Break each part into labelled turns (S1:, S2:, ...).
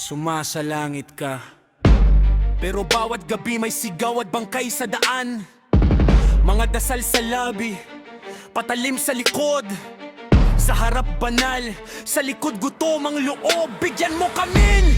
S1: sumasalangit ka. Pero bawat gabi may sigaw at bangkay sa daan. Mga dasal sa labi, patalim sa likod. Sa harap banal, sa likod gutom ang loob. Bigyan mo kamin,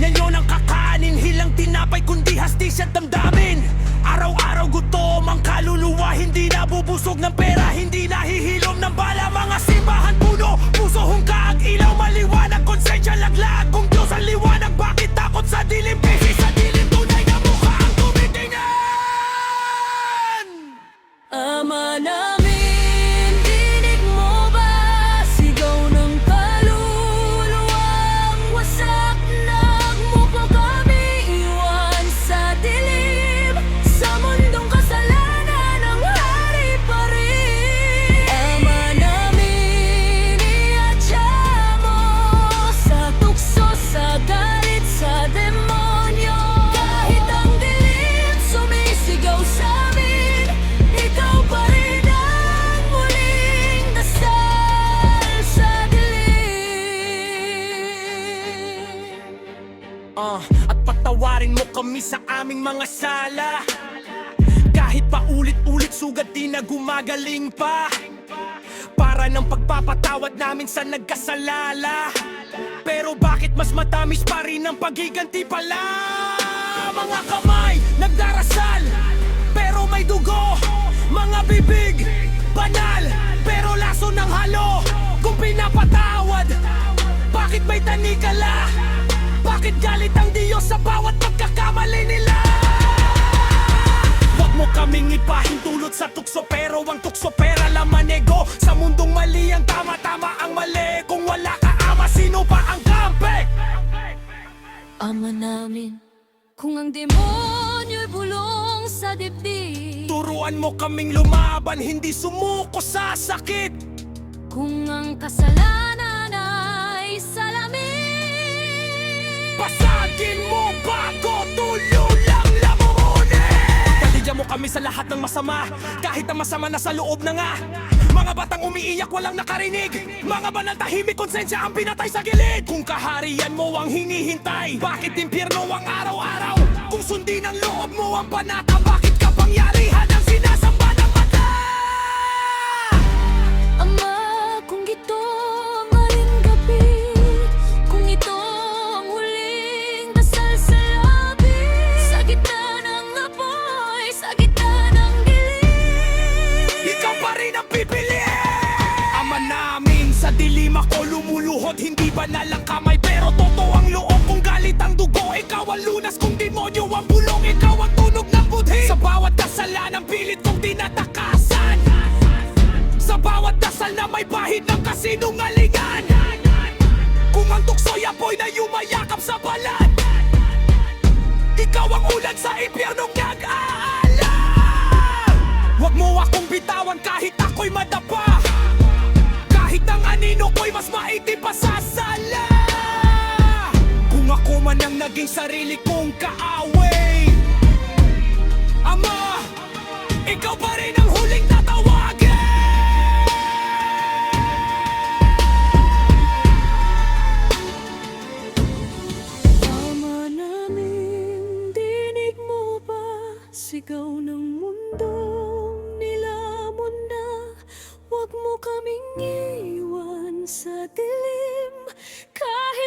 S1: yan yun ang kakanin. Hilang tinapay kundi hastis at damdamin. Araw-araw gutom ang kaluluwa. Hindi nabubusog ng pera, hindi nahihilom ng bala. Mga simbahan puno, puso hungka ang ilaw. Maliwanag, konsensya laglag. Kung Diyos ang liwanag, bakit takot sa dilim? Kasi sa dilim tunay na mukha ang tumitingnan.
S2: Ama namin, dinig mo ba? Sigaw ng kaluluwang wasak. Nagmukha kami iwan sa dilim. Sa mundong kasalanan ang hari pa rin. Ama namin, iatya mo sa tukso, sa galit, sa demonyo. Kahit ang dilim sumisigaw sa amin, ikaw pa rin ang muling dasal sa dilim.
S1: At patawarin mo kami sa aming mga sala. Kahit pa ulit-ulit sugat di na gumagaling pa. Para ng pagpapatawad namin sa nagkasalala. Pero bakit mas matamis pa rin ang pagiganti pala? Mga kamay nagdarasal, pero may dugo. Mga bibig banal, pero laso ng halo. Kung pinapatawad, bakit may tanikala? Bakit galit ang Diyos sa bawat pagkakamali nila? Huwag mo kaming ipahintulot sa tukso, pero ang tukso pera laman ego. Sa mundong mali ang tama-tama ang mali. Kung wala ka ama, sino pa ang kampe?
S2: Ama namin, kung ang demonyo'y bulong sa dibdib.
S1: Turuan mo kaming lumaban, hindi sumuko sa sakit.
S2: Kung ang kasalanan ay salamin,
S1: Basagin mo bago tululang lamunin. Paligyan mo kami sa lahat ng masama, kahit ang masama na sa loob na nga. Mga batang umiiyak walang nakarinig, mga banal tahimik, konsensya ang pinatay sa gilid. Kung kaharian mo ang hinihintay, bakit impyerno ang araw-araw? Kung sundin ang loob mo ang panata, bakit kapangyarihan ang sinasamba ng mata?
S2: Ama, kung ito ang aling gabi, kung ito ang huling dasal sa labi, sa gitna ng apoy, sa gitna ng dilim,
S1: Ikaw pa rin ang pipili. Ama namin, sa dilim ako lumuluhod. Hindi banal ang kamay, pero totoo ang loob. Kung galit ang dugo, ikaw ang lunas. Kung demonyo ang bulong, ikaw ang tunog ng budhi. Sa bawat kasalanan, pilit kong tinatakasan. Sa bawat dasal na may bahid ng kasinungalingan. Kung ang tukso'y apoy na yumayakap sa balat, ikaw ang ulan sa impyernong nag-aalam. Huwag mo akong bitawan kahit ako'y madapa. Kahit ang anino ko'y mas maitim pa sa sala. Kung ako man ang naging sarili kong kaaway, Ama, ikaw pa rin ang huling tatawagin.
S2: Ama namin, dinig mo ba? Sigaw ng mundong nilamon na. Huwag mo kaming iwan sa dilim. Kahit